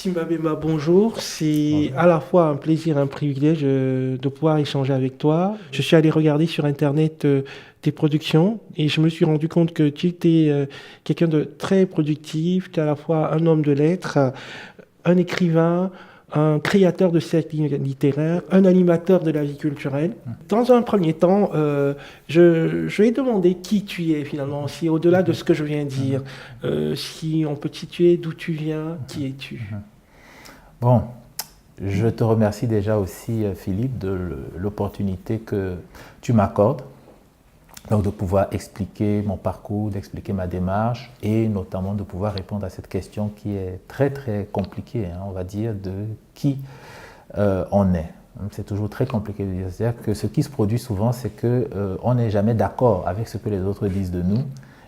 Timba Bemba, bonjour. C'est Bonjour. à la fois un plaisir et un privilège de pouvoir échanger avec toi. Je suis allé regarder sur Internet tes productions et je me suis rendu compte que tu étais quelqu'un de très productif. Tu es à la fois un homme de lettres, un écrivain, un créateur de scènes littéraires, un animateur de la vie culturelle. Dans un premier temps, je vais demander qui tu es finalement, si au-delà de ce que je viens de dire, si on peut te situer d'où tu viens, qui es-tu? Bon, je te remercie déjà aussi, Philippe, de l'opportunité que tu m'accordes, donc de pouvoir expliquer mon parcours, d'expliquer ma démarche et notamment de pouvoir répondre à cette question qui est très très compliquée, hein, on va dire, de qui on est. C'est toujours très compliqué de dire. C'est-à-dire que ce qui se produit souvent, c'est qu'on n'est jamais d'accord avec ce que les autres disent de nous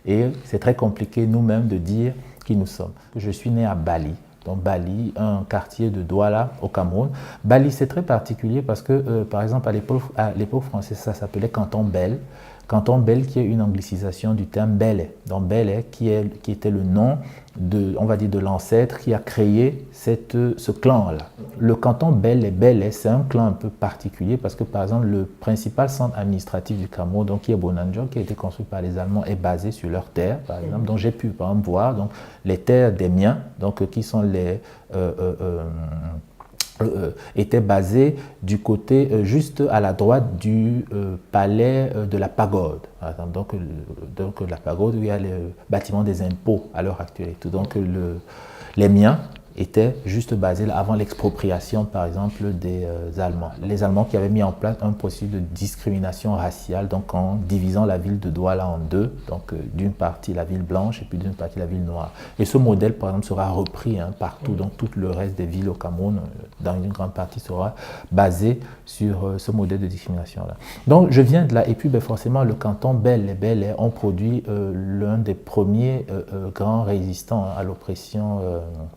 et c'est très compliqué nous-mêmes de dire qui nous sommes. Je suis né à Bali. Donc Bali, un quartier de Douala au Cameroun. Bali, c'est très particulier parce que, par exemple, à l'époque française, ça s'appelait Canton Bel. Canton Bel qui est une anglicisation du terme Bélé. Donc Bélé qui était le nom de, on va dire, de l'ancêtre qui a créé ce clan-là. Le canton Bélé, c'est un clan un peu particulier parce que, par exemple, le principal centre administratif du Cameroun, donc qui est Bonanjo, qui a été construit par les Allemands, est basé sur leurs terres, par exemple. Donc j'ai pu, par exemple, voir donc, les terres des miens, donc, qui sont les... était basé du côté juste à la droite du palais de la Pagode. Donc la Pagode où il y a le bâtiment des impôts à l'heure actuelle. Et tout. Donc les miens étaient juste basés là, avant l'expropriation par exemple des Allemands. Les Allemands qui avaient mis en place un processus de discrimination raciale donc en divisant la ville de Douala en deux, donc d'une partie la ville blanche et puis d'une partie la ville noire. Et ce modèle par exemple sera repris partout, donc tout le reste des villes au Cameroun dans une grande partie sera basé sur ce modèle de discrimination-là. Donc je viens de là et puis forcément le canton Bel ont produit l'un des premiers grands résistants à l'oppression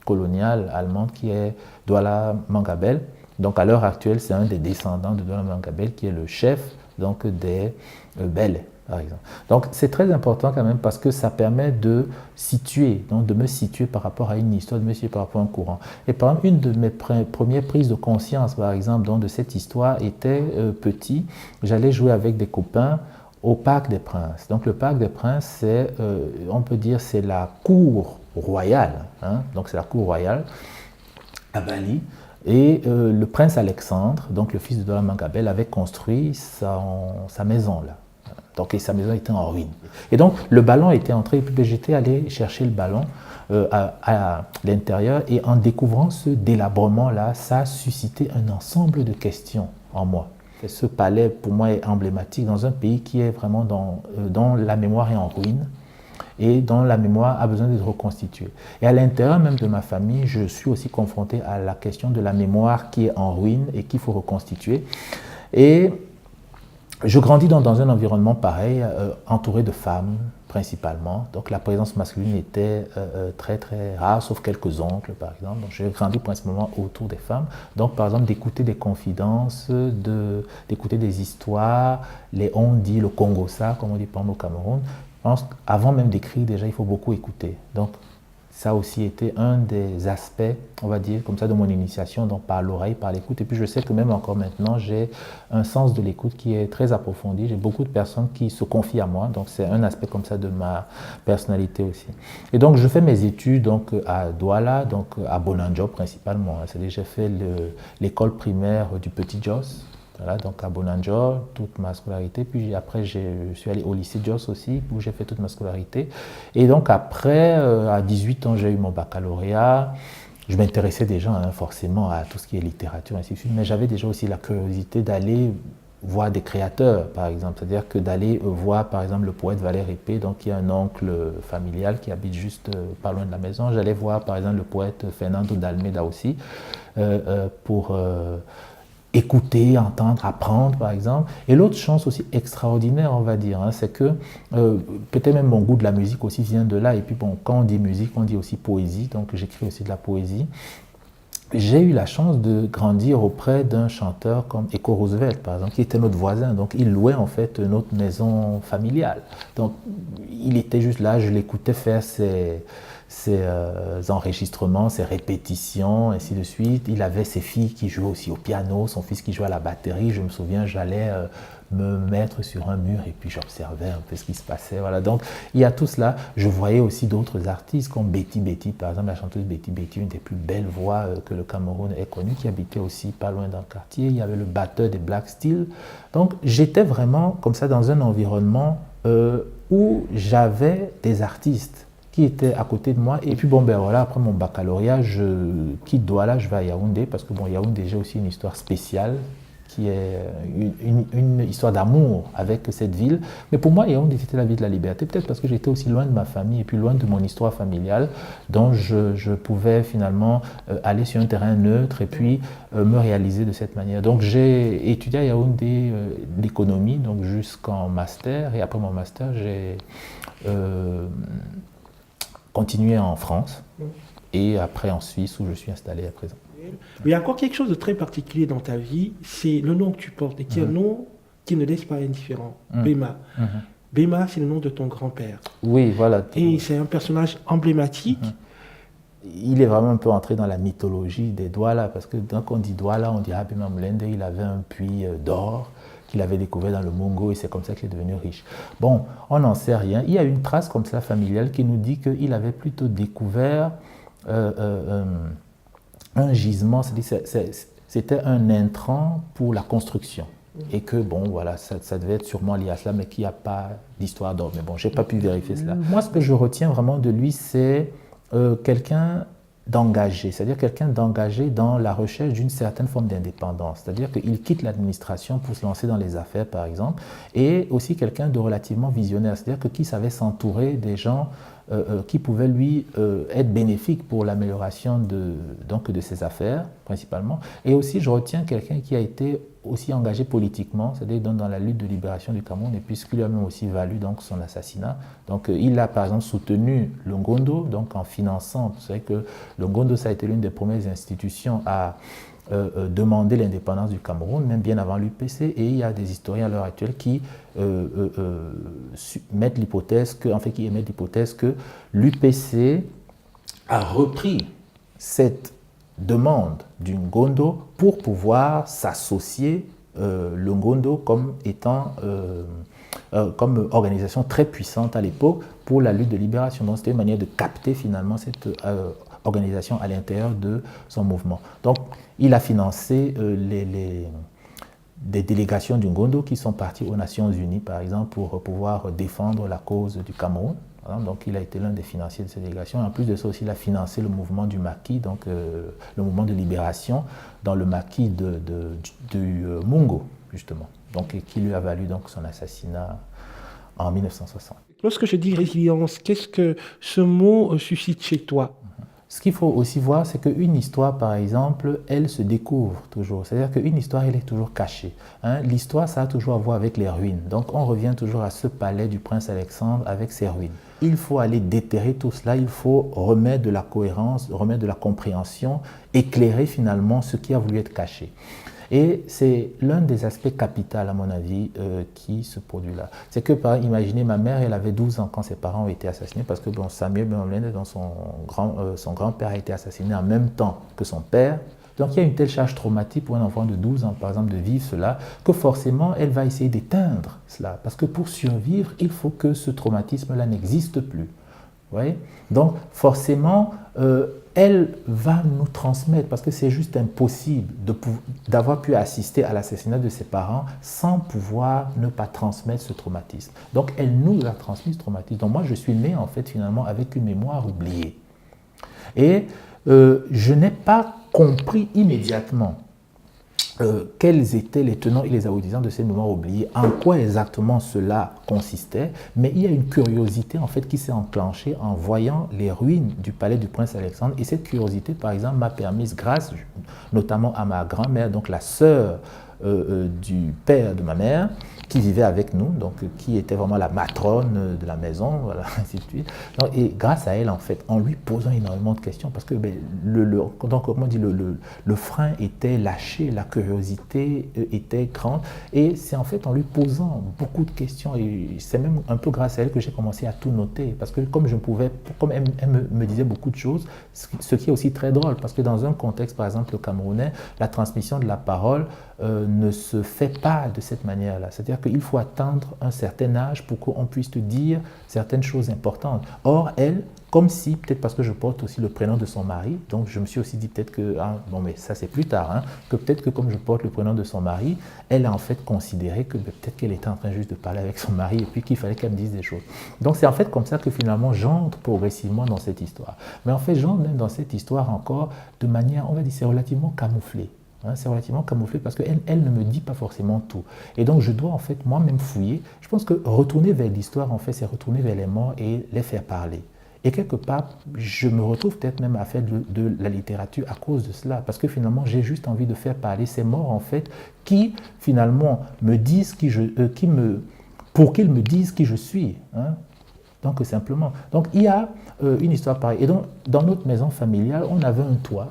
coloniale allemande qui est Douala Mangabel. Donc à l'heure actuelle, c'est un des descendants de Douala Mangabel qui est le chef donc, des Bel, par exemple. Donc c'est très important quand même parce que ça permet de situer, donc de me situer par rapport à une histoire, de me situer par rapport à un courant. Et par exemple, une de mes premières prises de conscience, par exemple, donc, de cette histoire était petit. J'allais jouer avec des copains au Parc des Princes. Donc le Parc des Princes, c'est, on peut dire, c'est la cour royale, hein, donc c'est la cour royale à Bali. Et le prince Alexandre, donc le fils de Douala Mangabel, avait construit sa maison là. Donc et sa maison était en ruine. Et donc le ballon était entré, et puis j'étais allé chercher le ballon à l'intérieur et en découvrant ce délabrement-là, ça a suscité un ensemble de questions en moi. Et ce palais, pour moi, est emblématique dans un pays qui est vraiment dont la mémoire est en ruine et dont la mémoire a besoin d'être reconstituée. Et à l'intérieur même de ma famille, je suis aussi confronté à la question de la mémoire qui est en ruine et qu'il faut reconstituer. Et je grandis dans un environnement pareil, entouré de femmes principalement. Donc la présence masculine était très très rare, sauf quelques oncles par exemple. Donc j'ai grandi principalement autour des femmes. Donc par exemple d'écouter des confidences, d'écouter des histoires, les on dit, le Congo ça, comme on dit par exemple au Cameroun. Je pense qu'avant même d'écrire déjà il faut beaucoup écouter. Donc ça a aussi été un des aspects, on va dire, comme ça, de mon initiation, donc par l'oreille, par l'écoute. Et puis je sais que même encore maintenant, j'ai un sens de l'écoute qui est très approfondi. J'ai beaucoup de personnes qui se confient à moi, donc c'est un aspect comme ça de ma personnalité aussi. Et donc je fais mes études donc, à Douala, donc à Bonanjo principalement. C'est-à-dire j'ai fait l'école primaire du Petit Jos. Voilà, donc à Bonanjo, toute ma scolarité. Puis après, je suis allé au lycée Jos aussi, où j'ai fait toute ma scolarité. Et donc après, à 18 ans, j'ai eu mon baccalauréat. Je m'intéressais déjà forcément à tout ce qui est littérature, ainsi de suite. Mais j'avais déjà aussi la curiosité d'aller voir des créateurs, par exemple. C'est-à-dire que d'aller voir, par exemple, le poète Valère Épée, donc qui est un oncle familial qui habite juste pas loin de la maison. J'allais voir, par exemple, le poète Fernando d'Almeida aussi, pour... écouter, entendre, apprendre par exemple. Et l'autre chance aussi extraordinaire, on va dire, c'est que peut-être même mon goût de la musique aussi vient de là. Et puis bon, quand on dit musique, on dit aussi poésie, donc j'écris aussi de la poésie. J'ai eu la chance de grandir auprès d'un chanteur comme Echo Roosevelt, par exemple, qui était notre voisin. Donc, il louait en fait notre maison familiale. Donc, il était juste là, je l'écoutais faire enregistrements, ses répétitions, ainsi de suite. Il avait ses filles qui jouaient aussi au piano, son fils qui jouait à la batterie. Je me souviens, j'allais me mettre sur un mur et puis j'observais un peu ce qui se passait. Voilà. Donc il y a tout cela. Je voyais aussi d'autres artistes comme Betty Betty, par exemple, la chanteuse Betty Betty, une des plus belles voix que le Cameroun ait connue, qui habitait aussi pas loin d'un quartier. Il y avait le batteur des Black Steel. Donc j'étais vraiment comme ça dans un environnement où j'avais des artistes qui étaient à côté de moi. Et puis bon, ben voilà, après mon baccalauréat, je quitte Douala, je vais à Yaoundé, parce que bon, Yaoundé, j'ai aussi une histoire spéciale, qui est une histoire d'amour avec cette ville. Mais pour moi, Yaoundé, c'était la ville de la liberté, peut-être parce que j'étais aussi loin de ma famille et puis loin de mon histoire familiale, dont je pouvais finalement aller sur un terrain neutre et puis me réaliser de cette manière. Donc j'ai étudié à Yaoundé l'économie, donc jusqu'en master, et après mon master, j'ai continué en France et après en Suisse, où je suis installé à présent. Mais il y a encore quelque chose de très particulier dans ta vie, c'est le nom que tu portes, et qui est un nom qui ne laisse pas indifférent, Bema. Bema, c'est le nom de ton grand-père. Oui, voilà. Et c'est un personnage emblématique. Il est vraiment un peu entré dans la mythologie des Douala, parce que quand on dit Douala, on dit ah, Bema Moulende, il avait un puits d'or qu'il avait découvert dans le Mongo, et c'est comme ça qu'il est devenu riche. Bon, on n'en sait rien. Il y a une trace comme ça familiale qui nous dit qu'il avait plutôt découvert un gisement, c'était un intrant pour la construction. Et que, bon, voilà, ça devait être sûrement lié à cela, mais qu'il n'y a pas d'histoire d'or. Mais bon, je n'ai pas pu vérifier cela. Moi, ce que je retiens vraiment de lui, c'est quelqu'un d'engagé, c'est-à-dire quelqu'un d'engagé dans la recherche d'une certaine forme d'indépendance. C'est-à-dire qu'il quitte l'administration pour se lancer dans les affaires, par exemple, et aussi quelqu'un de relativement visionnaire, c'est-à-dire qui savait s'entourer des gens qui pouvaient lui être bénéfiques pour l'amélioration de ses affaires, principalement. Et aussi, je retiens quelqu'un qui a été aussi engagé politiquement, c'est-à-dire dans la lutte de libération du Cameroun, et puis ce qui lui a même aussi valu donc, son assassinat. Donc il a par exemple soutenu le Ngondo, donc en finançant, vous savez que le Ngondo, ça a été l'une des premières institutions à demander l'indépendance du Cameroun, même bien avant l'UPC, et il y a des historiens à l'heure actuelle qui émettent l'hypothèse que l'UPC a repris cette demande du Ngondo pour pouvoir s'associer le Ngondo comme étant comme organisation très puissante à l'époque pour la lutte de libération. Donc c'était une manière de capter finalement cette organisation à l'intérieur de son mouvement. Donc il a financé des délégations du Ngondo qui sont parties aux Nations Unies, par exemple, pour pouvoir défendre la cause du Cameroun. Donc il a été l'un des financiers de ces délégations. En plus de ça aussi, il a financé le mouvement du Maquis, donc le mouvement de libération dans le Maquis du Mongo, justement, donc, qui lui a valu donc, son assassinat en 1960. Lorsque je dis résilience, qu'est-ce que ce mot suscite chez toi? Ce qu'il faut aussi voir, c'est qu'une histoire, par exemple, elle se découvre toujours. C'est-à-dire qu'une histoire, elle est toujours cachée. L'histoire, ça a toujours à voir avec les ruines. Donc, on revient toujours à ce palais du prince Alexandre avec ses ruines. Il faut aller déterrer tout cela, il faut remettre de la cohérence, remettre de la compréhension, éclairer finalement ce qui a voulu être caché. Et c'est l'un des aspects capitaux, à mon avis, qui se produit là. C'est que, imaginez, ma mère, elle avait 12 ans quand ses parents ont été assassinés, parce que bon, Samuel Bemamlende, son grand-père a été assassiné en même temps que son père. Donc il y a une telle charge traumatique pour un enfant de 12 ans, par exemple, de vivre cela, que forcément, elle va essayer d'éteindre cela. Parce que pour survivre, il faut que ce traumatisme-là n'existe plus. Vous voyez? Donc forcément, elle va nous transmettre, parce que c'est juste impossible d'avoir pu assister à l'assassinat de ses parents sans pouvoir ne pas transmettre ce traumatisme. Donc elle nous a transmis ce traumatisme. Donc moi, je suis né en fait finalement avec une mémoire oubliée. Et je n'ai pas compris immédiatement quels étaient les tenants et les aboutissants de ces mémoires oubliées, en quoi exactement cela consistait, mais il y a une curiosité en fait qui s'est enclenchée en voyant les ruines du palais du prince Alexandre, et cette curiosité par exemple m'a permis, grâce notamment à ma grand-mère, donc la sœur du père de ma mère, qui vivait avec nous, donc qui était vraiment la matrone de la maison, voilà, ainsi de suite. Donc, et grâce à elle, en fait, en lui posant énormément de questions, parce que donc, comment on dit, le frein était lâché, la curiosité était grande, et c'est en fait en lui posant beaucoup de questions, et c'est même un peu grâce à elle que j'ai commencé à tout noter, parce que comme elle me disait beaucoup de choses, ce qui est aussi très drôle, parce que dans un contexte, par exemple, camerounais, la transmission de la parole ne se fait pas de cette manière-là. C'est-à-dire qu'il faut attendre un certain âge pour qu'on puisse te dire certaines choses importantes. Or, elle, comme si, peut-être parce que je porte aussi le prénom de son mari, donc je me suis aussi dit peut-être que, bon mais ça c'est plus tard, que peut-être que comme je porte le prénom de son mari, elle a en fait considéré que peut-être qu'elle était en train juste de parler avec son mari et puis qu'il fallait qu'elle me dise des choses. Donc c'est en fait comme ça que finalement j'entre progressivement dans cette histoire. Mais en fait j'entre même dans cette histoire encore de manière, on va dire, c'est relativement camouflé. C'est relativement camouflé parce qu'elle ne me dit pas forcément tout. Et donc, je dois en fait moi-même fouiller. Je pense que retourner vers l'histoire, en fait, c'est retourner vers les morts et les faire parler. Et quelque part, je me retrouve peut-être même à faire de la littérature à cause de cela. Parce que finalement, j'ai juste envie de faire parler ces morts, en fait, qui finalement me disent pour qu'ils me disent qui je suis. Donc, simplement. Donc, il y a une histoire pareille. Et donc, dans notre maison familiale, on avait un toit,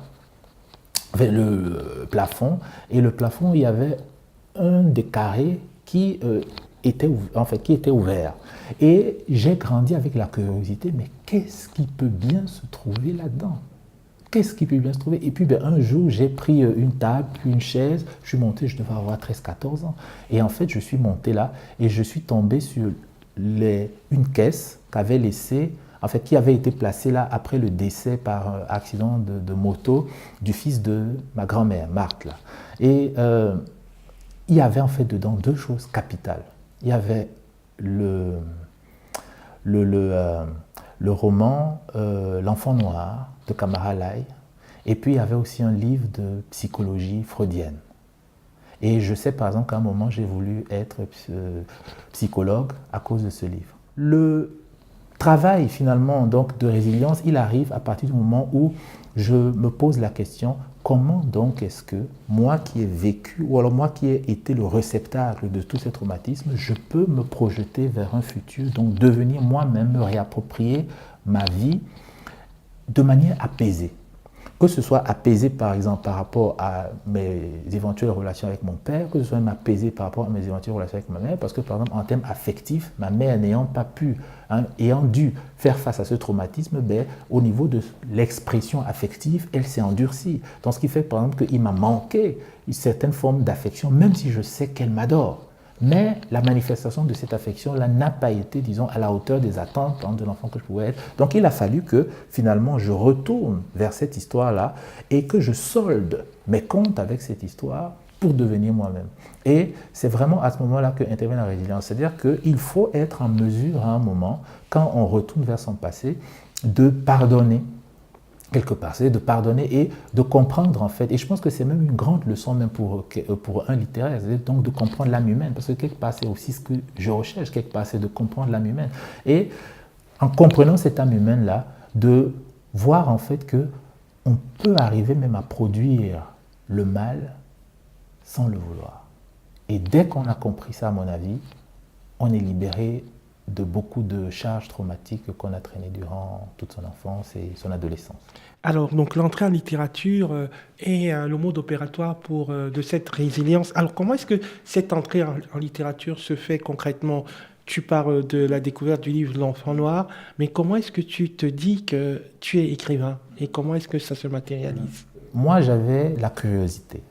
le plafond, et le plafond, il y avait un des carrés qui était ouvert. Et j'ai grandi avec la curiosité, mais qu'est-ce qui peut bien se trouver là-dedans? Qu'est-ce qui peut bien se trouver? Et puis un jour, j'ai pris une table, puis une chaise, je suis monté, je devais avoir 13-14 ans. Et en fait, je suis monté là, et je suis tombé sur une caisse qu'avait laissée, en fait, qui avait été placé là après le décès par accident de moto du fils de ma grand-mère, Marthe. Là. Et il y avait en fait dedans deux choses capitales. Il y avait le roman L'Enfant Noir de Kamara Lai, et puis il y avait aussi un livre de psychologie freudienne. Et je sais par exemple qu'à un moment, j'ai voulu être psychologue à cause de ce livre. Le travail finalement donc de résilience, il arrive à partir du moment où je me pose la question, comment donc est-ce que moi qui ai vécu, ou alors moi qui ai été le réceptacle de tous ces traumatismes, je peux me projeter vers un futur, donc devenir moi-même, me réapproprier ma vie de manière apaisée. Que ce soit apaisé par exemple par rapport à mes éventuelles relations avec mon père, que ce soit même apaisé par rapport à mes éventuelles relations avec ma mère, parce que par exemple en termes affectifs, ma mère n'ayant pas pu, ayant dû faire face à ce traumatisme, au niveau de l'expression affective, elle s'est endurcie. Donc ce qui fait par exemple qu'il m'a manqué une certaine forme d'affection, même si je sais qu'elle m'adore. Mais la manifestation de cette affection-là n'a pas été, disons, à la hauteur des attentes de l'enfant que je pouvais être. Donc il a fallu que finalement je retourne vers cette histoire-là et que je solde mes comptes avec cette histoire pour devenir moi-même. Et c'est vraiment à ce moment-là que intervient la résilience. C'est-à-dire qu'il faut être en mesure à un moment, quand on retourne vers son passé, de pardonner. Quelque part, c'est de pardonner et de comprendre en fait, et je pense que c'est même une grande leçon même pour un littéraire, c'est donc de comprendre l'âme humaine, parce que quelque part c'est aussi ce que je recherche, quelque part c'est de comprendre l'âme humaine, et en comprenant cette âme humaine-là, de voir en fait que on peut arriver même à produire le mal sans le vouloir. Et dès qu'on a compris ça, à mon avis, on est libéré de beaucoup de charges traumatiques qu'on a traînées durant toute son enfance et son adolescence. Alors, donc l'entrée en littérature est le mode opératoire de cette résilience. Alors, comment est-ce que cette entrée en littérature se fait concrètement? Tu parles de la découverte du livre L'Enfant Noir, mais comment est-ce que tu te dis que tu es écrivain? Et comment est-ce que ça se matérialise? Moi, j'avais la curiosité.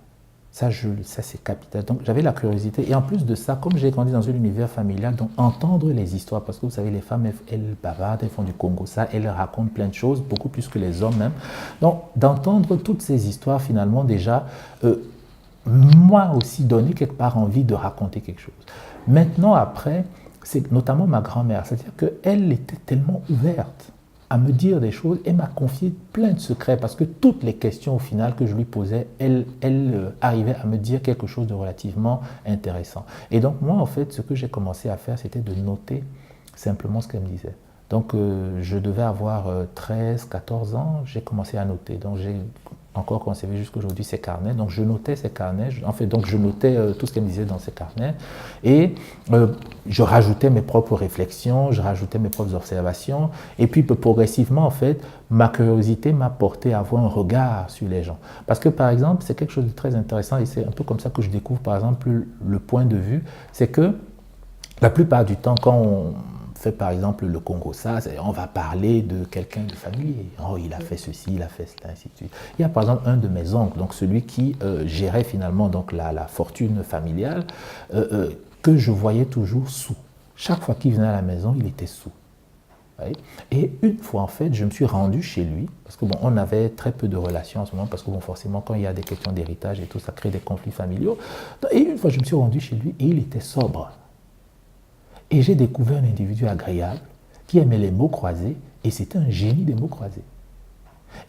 Ça, c'est capital. Donc, j'avais la curiosité. Et en plus de ça, comme j'ai grandi dans un univers familial, donc entendre les histoires, parce que vous savez, les femmes, elles bavardent, elles font du Congo, ça, elles racontent plein de choses, beaucoup plus que les hommes même. Donc, d'entendre toutes ces histoires, finalement, déjà, moi aussi, donné quelque part envie de raconter quelque chose. Maintenant, après, c'est notamment ma grand-mère. C'est-à-dire qu'elle était tellement ouverte à me dire des choses et m'a confié plein de secrets parce que toutes les questions au final que je lui posais, elle arrivait à me dire quelque chose de relativement intéressant. Et donc moi, en fait, ce que j'ai commencé à faire, c'était de noter simplement ce qu'elle me disait. Donc je devais avoir 13, 14 ans, j'ai commencé à noter. Donc j'ai encore conservé jusqu'à aujourd'hui ces carnets. Donc je notais ces carnets, donc je notais tout ce qu'elle me disait dans ces carnets et je rajoutais mes propres réflexions, je rajoutais mes propres observations et puis progressivement en fait ma curiosité m'a porté à avoir un regard sur les gens. Parce que par exemple c'est quelque chose de très intéressant et c'est un peu comme ça que je découvre par exemple le point de vue, c'est que la plupart du temps quand on fait par exemple le Congo, on va parler de quelqu'un de familier. Oh, il a fait ceci, il a fait cela, ainsi de suite. Il y a par exemple un de mes oncles, donc celui qui gérait finalement donc la fortune familiale, que je voyais toujours sous. Chaque fois qu'il venait à la maison, il était sous. Et une fois, en fait, je me suis rendu chez lui, parce que bon, on avait très peu de relations en ce moment, parce que bon, forcément, quand il y a des questions d'héritage et tout, ça crée des conflits familiaux. Et une fois, je me suis rendu chez lui et il était sobre. Et j'ai découvert un individu agréable qui aimait les mots croisés et c'était un génie des mots croisés.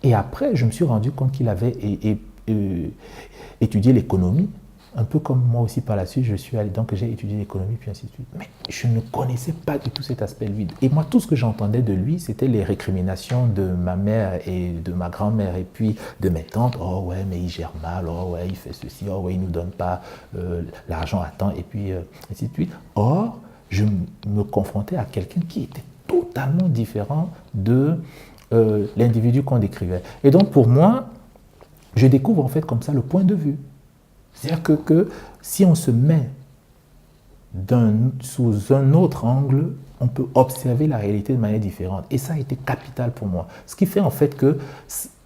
Et après, je me suis rendu compte qu'il avait étudié l'économie, un peu comme moi aussi par la suite, je suis allé, donc j'ai étudié l'économie, puis ainsi de suite. Mais je ne connaissais pas du tout cet aspect de lui. Et moi, tout ce que j'entendais de lui, c'était les récriminations de ma mère et de ma grand-mère, et puis de mes tantes. Oh ouais, mais il gère mal, oh ouais, il fait ceci, oh ouais, il ne nous donne pas l'argent à temps, et puis ainsi de suite. Or, je me confrontais à quelqu'un qui était totalement différent de l'individu qu'on décrivait. Et donc, pour moi, je découvre en fait comme ça le point de vue. C'est-à-dire que si on se met sous un autre angle, on peut observer la réalité de manière différente. Et ça a été capital pour moi. Ce qui fait en fait que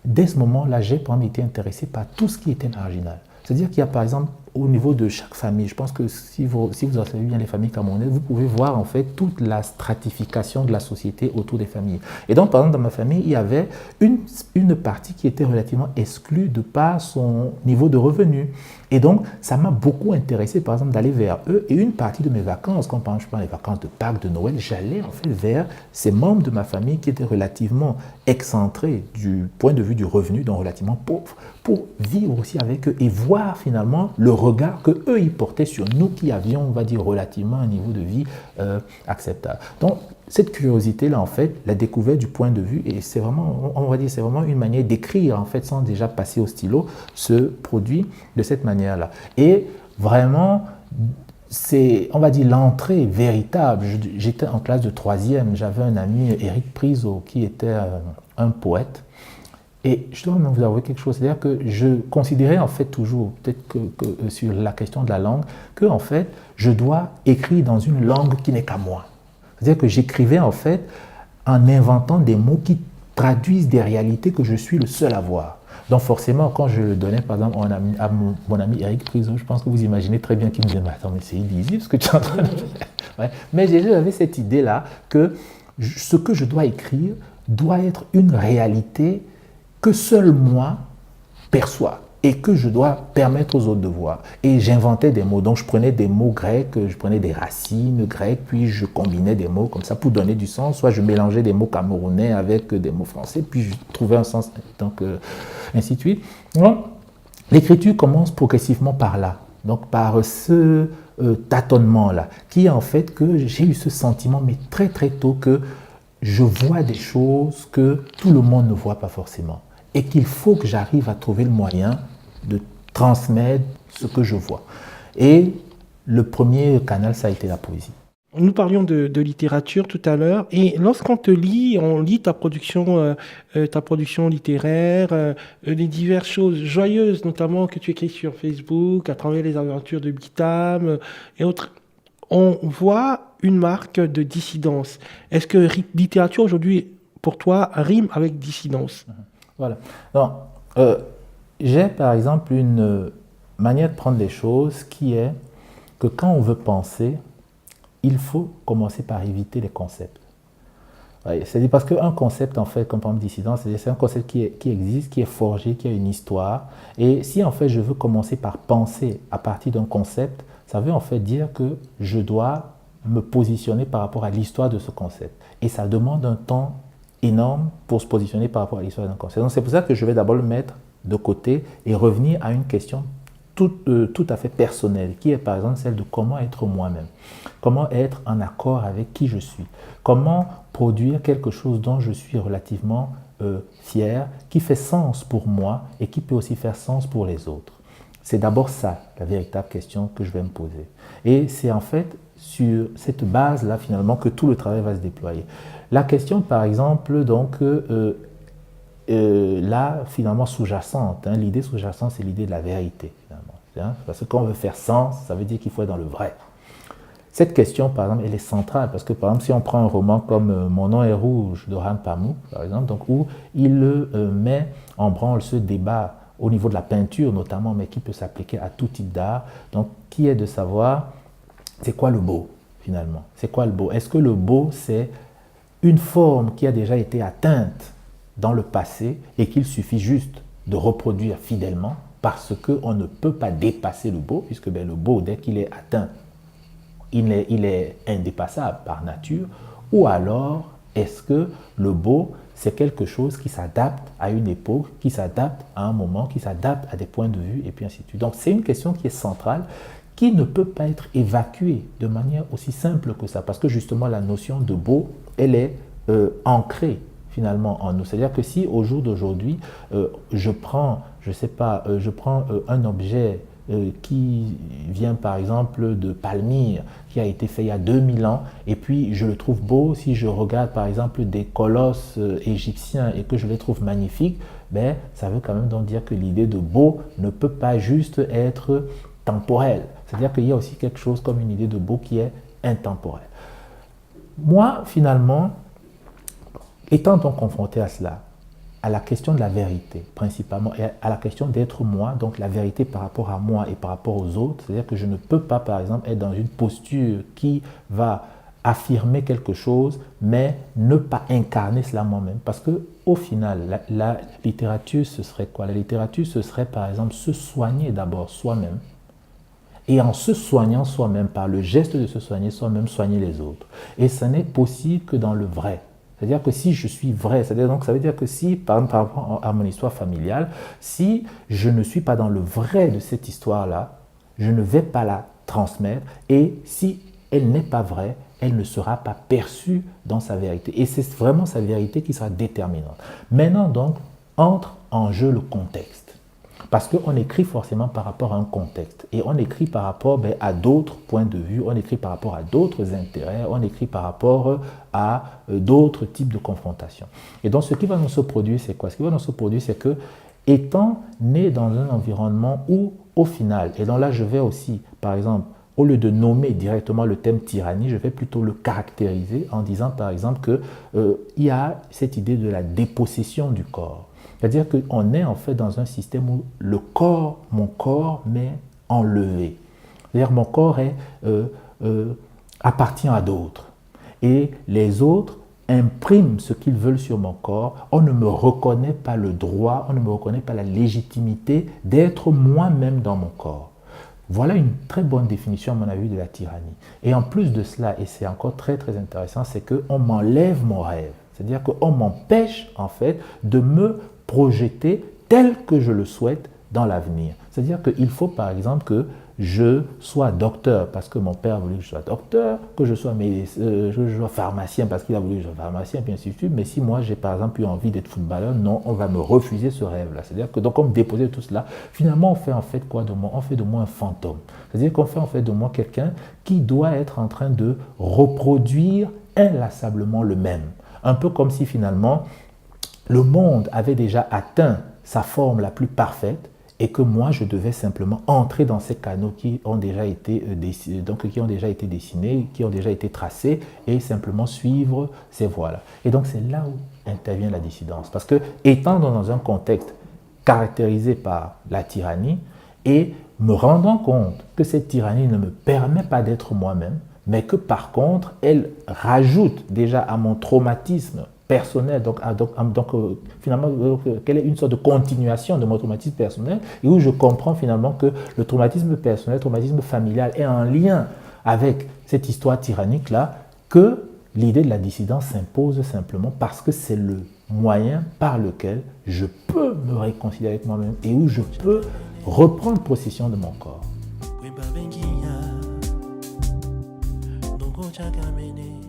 dès ce moment-là, j'ai été intéressé par tout ce qui était marginal. C'est-à-dire qu'il y a par exemple au niveau de chaque famille, je pense que si vous observez bien les familles camerounaises, vous pouvez voir en fait toute la stratification de la société autour des familles. Et donc par exemple dans ma famille, il y avait une partie qui était relativement exclue de par son niveau de revenu. Et donc ça m'a beaucoup intéressé par exemple d'aller vers eux. Et une partie de mes vacances, quand par exemple, je prends les vacances de Pâques, de Noël, j'allais en fait vers ces membres de ma famille qui étaient relativement excentrés du point de vue du revenu, donc relativement pauvres, pour vivre aussi avec eux et voir finalement le regard que eux ils portaient sur nous qui avions, on va dire, relativement un niveau de vie acceptable. Donc cette curiosité-là, en fait, la découverte du point de vue, et c'est vraiment, on va dire, c'est vraiment une manière d'écrire, en fait, sans déjà passer au stylo, se produit de cette manière-là. Et vraiment, c'est, on va dire, l'entrée véritable. J'étais en classe de 3e, j'avais un ami, Éric Priso, qui était un poète. Et je dois même vous avouer quelque chose, c'est-à-dire que je considérais en fait toujours, peut-être que sur la question de la langue, que en fait, je dois écrire dans une langue qui n'est qu'à moi. C'est-à-dire que j'écrivais en fait en inventant des mots qui traduisent des réalités que je suis le seul à voir. Donc forcément, quand je le donnais par exemple à mon ami Éric Priso, je pense que vous imaginez très bien qu'il me disait « Mais attends, mais c'est illisible ce que tu es en train de faire. » Ouais. Mais j'avais cette idée-là que ce que je dois écrire doit être une réalité que seul moi perçois et que je dois permettre aux autres de voir. Et j'inventais des mots, donc je prenais des mots grecs, je prenais des racines grecques, puis je combinais des mots comme ça pour donner du sens, soit je mélangeais des mots camerounais avec des mots français, puis je trouvais un sens, donc ainsi de suite. Donc, l'écriture commence progressivement par là, donc par ce tâtonnement-là, qui est en fait que j'ai eu ce sentiment, mais très très tôt, que je vois des choses que tout le monde ne voit pas forcément. Et qu'il faut que j'arrive à trouver le moyen de transmettre ce que je vois. Et le premier canal, ça a été la poésie. Nous parlions de littérature tout à l'heure, et lorsqu'on te lit, on lit ta production littéraire, les diverses choses joyeuses, notamment que tu écris sur Facebook, à travers les aventures de Bitam et autres, on voit une marque de dissidence. Est-ce que littérature aujourd'hui, pour toi, rime avec dissidence ? Voilà. Donc, j'ai par exemple une manière de prendre les choses qui est que quand on veut penser, il faut commencer par éviter les concepts. Ouais, c'est-à-dire parce qu'un concept, en fait, comme par exemple dissidence, c'est un concept qui existe, qui est forgé, qui a une histoire. Et si en fait je veux commencer par penser à partir d'un concept, ça veut en fait dire que je dois me positionner par rapport à l'histoire de ce concept. Et ça demande un temps énorme pour se positionner par rapport à l'histoire d'un concept. Donc c'est pour ça que je vais d'abord le mettre de côté et revenir à une question tout à fait personnelle, qui est par exemple celle de comment être moi-même, comment être en accord avec qui je suis, comment produire quelque chose dont je suis relativement fier, qui fait sens pour moi et qui peut aussi faire sens pour les autres? C'est d'abord ça, la véritable question que je vais me poser. Et c'est en fait sur cette base-là, finalement, que tout le travail va se déployer. La question, par exemple, donc, là, finalement, sous-jacente, l'idée sous-jacente, c'est l'idée de la vérité, finalement. Parce que quand on veut faire sens, ça veut dire qu'il faut être dans le vrai. Cette question, par exemple, elle est centrale, parce que, par exemple, si on prend un roman comme Mon nom est rouge d'Orhan Pamuk, par exemple, donc, où il met en branle ce débat au niveau de la peinture notamment, mais qui peut s'appliquer à tout type d'art, donc qui est de savoir c'est quoi le beau, finalement? C'est quoi le beau? Est-ce que le beau, c'est une forme qui a déjà été atteinte dans le passé et qu'il suffit juste de reproduire fidèlement parce qu'on ne peut pas dépasser le beau, puisque le beau, dès qu'il est atteint, il est indépassable par nature, ou alors est-ce que le beau, c'est quelque chose qui s'adapte à une époque, qui s'adapte à un moment, qui s'adapte à des points de vue, et puis ainsi de suite. Donc c'est une question qui est centrale, qui ne peut pas être évacuée de manière aussi simple que ça, parce que justement la notion de beau, elle est ancrée finalement en nous. C'est-à-dire que si au jour d'aujourd'hui, je prends un objet qui vient par exemple de Palmyre, qui a été fait il y a 2000 ans, et puis je le trouve beau, si je regarde par exemple des colosses égyptiens et que je les trouve magnifiques, ben, ça veut quand même donc dire que l'idée de beau ne peut pas juste être temporelle. C'est-à-dire qu'il y a aussi quelque chose comme une idée de beau qui est intemporelle. Moi, finalement, étant donc confronté à cela, à la question de la vérité, principalement, et à la question d'être moi, donc la vérité par rapport à moi et par rapport aux autres, c'est-à-dire que je ne peux pas, par exemple, être dans une posture qui va affirmer quelque chose, mais ne pas incarner cela moi-même. Parce que, au final, la littérature, ce serait quoi? La littérature, ce serait, par exemple, se soigner d'abord soi-même, et en se soignant soi-même, par le geste de se soigner soi-même, soigner les autres. Et ça n'est possible que dans le vrai. C'est-à-dire que si je suis vrai, donc ça veut dire que si, par exemple, par rapport à mon histoire familiale, si je ne suis pas dans le vrai de cette histoire-là, je ne vais pas la transmettre, et si elle n'est pas vraie, elle ne sera pas perçue dans sa vérité. Et c'est vraiment sa vérité qui sera déterminante. Maintenant donc, entre en jeu le contexte. Parce qu'on écrit forcément par rapport à un contexte. Et on écrit par rapport à d'autres points de vue, on écrit par rapport à d'autres intérêts, on écrit par rapport à d'autres types de confrontations. Et donc ce qui va nous se produire, c'est quoi? Ce qui va nous se produire, c'est que, étant né dans un environnement où, au final, et donc là je vais aussi, par exemple, au lieu de nommer directement le thème tyrannie, je vais plutôt le caractériser en disant par exemple qu'il y a cette idée de la dépossession du corps. C'est-à-dire qu'on est en fait dans un système où le corps, mon corps, m'est enlevé. C'est-à-dire mon corps appartient à d'autres. Et les autres impriment ce qu'ils veulent sur mon corps. On ne me reconnaît pas le droit, on ne me reconnaît pas la légitimité d'être moi-même dans mon corps. Voilà une très bonne définition, à mon avis, de la tyrannie. Et en plus de cela, et c'est encore très très intéressant, c'est qu'on m'enlève mon rêve. C'est-à-dire qu'on m'empêche en fait de me projeter tel que je le souhaite dans l'avenir. C'est-à-dire qu'il faut par exemple que je sois docteur parce que mon père a voulu que je sois docteur, que je sois pharmacien parce qu'il a voulu que je sois pharmacien, puis ainsi de suite. Mais si moi j'ai par exemple eu envie d'être footballeur, non, on va me refuser ce rêve-là. C'est-à-dire que donc on me déposait tout cela. Finalement, on fait en fait quoi de moi? On fait de moi un fantôme. C'est-à-dire qu'on fait en fait de moi quelqu'un qui doit être en train de reproduire inlassablement le même. Un peu comme si finalement le monde avait déjà atteint sa forme la plus parfaite et que moi je devais simplement entrer dans ces canaux qui ont déjà été dessinés, qui ont déjà été tracés et simplement suivre ces voies-là. Et donc c'est là où intervient la dissidence. Parce que étant dans un contexte caractérisé par la tyrannie et me rendant compte que cette tyrannie ne me permet pas d'être moi-même, mais que par contre, elle rajoute déjà à mon traumatisme personnel, finalement, quelle est une sorte de continuation de mon traumatisme personnel, et où je comprends finalement que le traumatisme personnel, le traumatisme familial est en lien avec cette histoire tyrannique-là, que l'idée de la dissidence s'impose simplement parce que c'est le moyen par lequel je peux me réconcilier avec moi-même et où je peux reprendre possession de mon corps. Chakamene